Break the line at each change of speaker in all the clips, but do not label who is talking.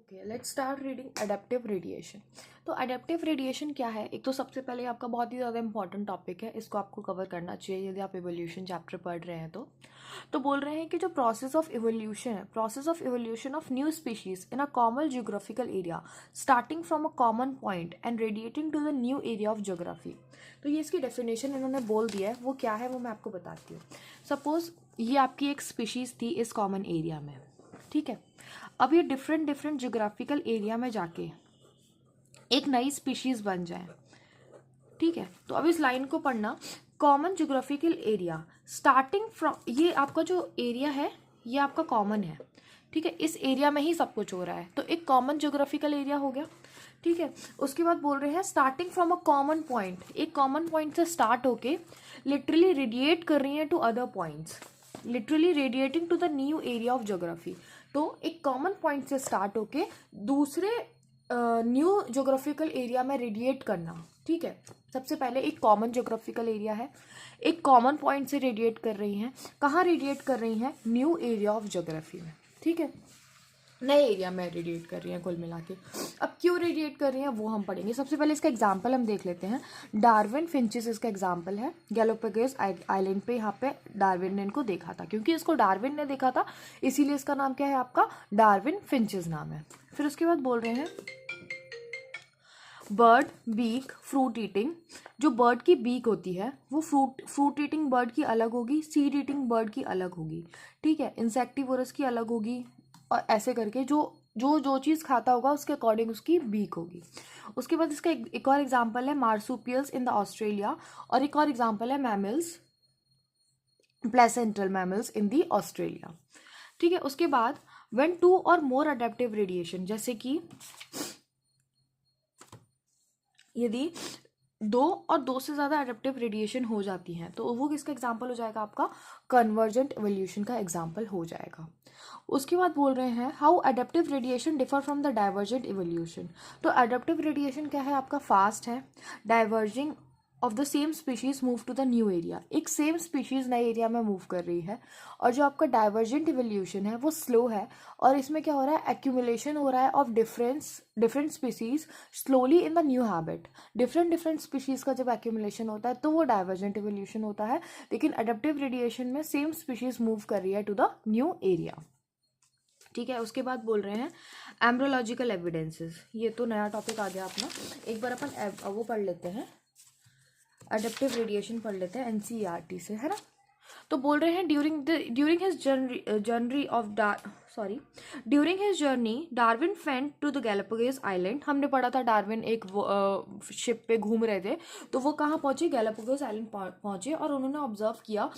Okay, let's start reading adaptive radiation. तो adaptive radiation क्या है? एक तो सबसे पहले आपका बहुत ही ज़्यादा इंपॉर्टेंट टॉपिक है, इसको आपको कवर करना चाहिए यदि आप इवोल्यूशन चैप्टर पढ़ रहे हैं तो बोल रहे हैं कि जो प्रोसेस ऑफ इवोल्यूशन है, process of evolution of new species in a common geographical area starting from a common point and radiating to the new area of geography. तो ये इसकी डेफिनेशन इन्होंने बोल दिया है, वो क्या है वो मैं आपको बताती हूँ। सपोज ये आपकी एक स्पीशीज थी इस कॉमन एरिया में, ठीक है। अब ये डिफरेंट डिफरेंट जियोग्राफिकल एरिया में जाके एक नई स्पीशीज बन जाए, ठीक है। तो अब इस लाइन को पढ़ना, common geographical area starting from, ये आपका जो एरिया है ये आपका कॉमन है, ठीक है। इस एरिया में ही सब कुछ हो रहा है, तो एक कॉमन जियोग्राफिकल एरिया हो गया, ठीक है। उसके बाद बोल रहे हैं starting from a common point, एक कॉमन पॉइंट से स्टार्ट होके लिटरली रेडिएट कर रही है to other points, literally radiating to the new area of geography. तो एक कॉमन पॉइंट से स्टार्ट होके दूसरे न्यू ज्योग्राफिकल एरिया में रेडिएट करना, ठीक है। सबसे पहले एक कॉमन ज्योग्राफिकल एरिया है, एक कॉमन पॉइंट से रेडिएट कर रही हैं। कहाँ रेडिएट कर रही हैं? न्यू एरिया ऑफ ज्योग्राफी में, ठीक है। नए एरिया में रेडिएट कर रही हैं कुल मिला के। अब क्यों रेडिएट कर रही हैं वो हम पढ़ेंगे। सबसे पहले इसका एग्जांपल हम देख लेते हैं। डार्विन फिंचेस इसका एग्जांपल है। गैलापागोस आइलैंड पे यहाँ पे डार्विन ने इनको देखा था, क्योंकि इसको डार्विन ने देखा था इसीलिए इसका नाम क्या है आपका? डार्विन फिंचेस नाम है। फिर उसके बाद बोल रहे हैं बर्ड बीक फ्रूट ईटिंग। जो बर्ड की बीक होती है वो फ्रूट ईटिंग बर्ड की अलग होगी, सीड ईटिंग बर्ड की अलग होगी, ठीक है। इंसेक्टिवोरस की अलग होगी, और ऐसे करके जो चीज़ खाता होगा उसके अकॉर्डिंग उसकी बीक होगी। उसके बाद इसका एक और एग्जाम्पल है मार्सुपियल्स इन द ऑस्ट्रेलिया, और एक और एग्जाम्पल है mammals, placental mammals in the Australia, ठीक है। उसके बाद व्हेन टू और मोर अडेप्टिव रेडिएशन, जैसे कि यदि दो से ज़्यादा एडेप्टिव रेडिएशन हो जाती हैं तो वो किसका एग्जाम्पल हो जाएगा? आपका कन्वर्जेंट एवोल्यूशन का एग्जाम्पल हो जाएगा। उसके बाद बोल रहे हैं how adaptive radiation differ from the divergent evolution. तो एडेप्टिव रेडिएशन क्या है आपका? फास्ट है, diverging of the same species move to the new area, एक सेम स्पीशीज नए एरिया में मूव कर रही है। और जो आपका डाइवर्जेंट इवोल्यूशन है वो स्लो है, और इसमें क्या हो रहा है? एक्यूमुलेशन हो रहा है of different species slowly in the new habit. Different species का जब एक्यूमुलेशन होता है तो वो डाइवर्जेंट इवोल्यूशन होता है, लेकिन एडेप्टिव रेडिएशन में सेम स्पीशीज मूव कर रही है टू द न्यू एरिया, ठीक है। उसके बाद बोल रहे हैं एम्ब्रोलॉजिकल एविडेंसेस। ये तो नया टॉपिक आ गया अपना, एक बार अपन वो पढ़ लेते हैं, एडेप्टिव रेडिएशन पढ़ लेते हैं एनसीईआरटी से, है ना। तो बोल रहे हैं ड्यूरिंग हिज जर्नी डार्विन फेंट टू द गैलापागोस आइलैंड। हमने पढ़ा था डार्विन एक शिप पे घूम रहे थे, तो वो कहाँ पहुंचे? गैलापागोस आइलैंड पहुंचे, और उन्होंने ऑब्जर्व किया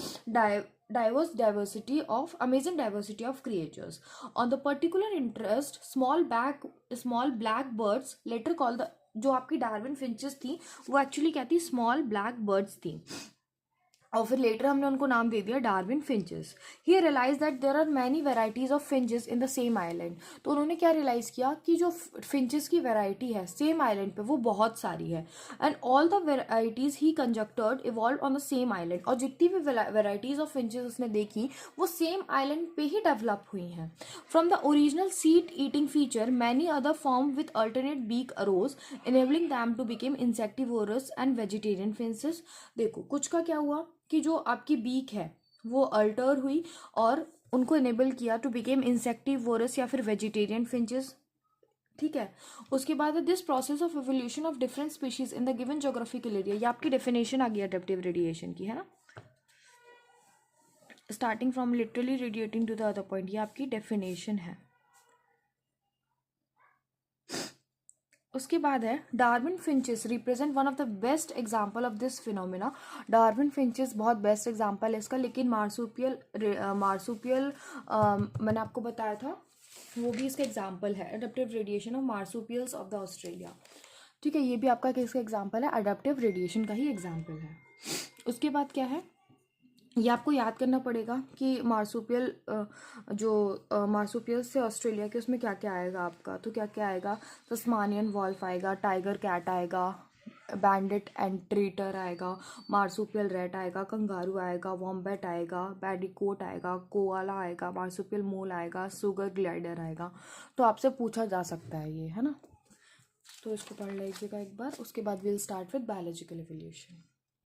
amazing diversity of creatures. On the particular interest, small black birds, later called the, जो आपकी डार्विन फिंचेस थी वो एक्चुअली क्या थी? स्मॉल ब्लैक बर्ड्स थी, और फिर लेटर हमने उनको नाम दे दिया Darwin finches. He realise that there are many varieties of finches in the same island. तो उन्होंने क्या रियलाइज किया कि जो फिंचेस की वेराइटी है सेम आइलैंड पे वो बहुत सारी है, and all the varieties he conjectured evolve on the same island. और जितनी भी वेराइटीज ऑफ फिंचेस उसने देखी वो सेम आइलैंड पे ही डेवलप हुई हैं। From the original seed eating feature many other form with alternate beak arose, enabling them to become insectivorous and vegetarian finches. देखो कुछ का क्या हुआ कि जो आपकी बीक है वो अल्टर हुई और उनको इनेबल किया टू बिकेम इंसेक्टिवोरस या फिर वेजिटेरियन फिंचेस, ठीक है। उसके बाद this process of evolution of different species in the given geographical area, ये आपकी डेफिनेशन आ गई एडेप्टिव रेडिएशन की, है ना। Starting from literally radiating to the other point, ये आपकी डेफिनेशन है। उसके बाद है Darwin finches represent one of the best example of this phenomena. Darwin finches बहुत बेस्ट एग्जाम्पल है इसका, लेकिन मार्सुपियल मैंने आपको बताया था वो भी इसका एग्जाम्पल है, adaptive radiation of marsupials of the Australia, ठीक है। ये भी आपका किसका एग्जाम्पल है? एडेप्टिव रेडिएशन का ही एग्जाम्पल है। उसके बाद क्या है, ये आपको याद करना पड़ेगा कि मार्सुपियल से ऑस्ट्रेलिया के उसमें क्या क्या आएगा आपका, तो क्या क्या आएगा? तस्मानियन वॉल्फ आएगा, टाइगर कैट आएगा, बैंडिट एंड ट्रीटर आएगा, मार्सुपियल रैट आएगा, कंगारू आएगा, वॉम्बैट आएगा, बैडिकोट आएगा, कोआला आएगा, मार्सुपियल मोल आएगा, सुगर ग्लाइडर आएगा। तो आपसे पूछा जा सकता है ये, है ना। तो इसको पढ़ लीजिएगा एक बार, उसके बाद will start with biological evolution.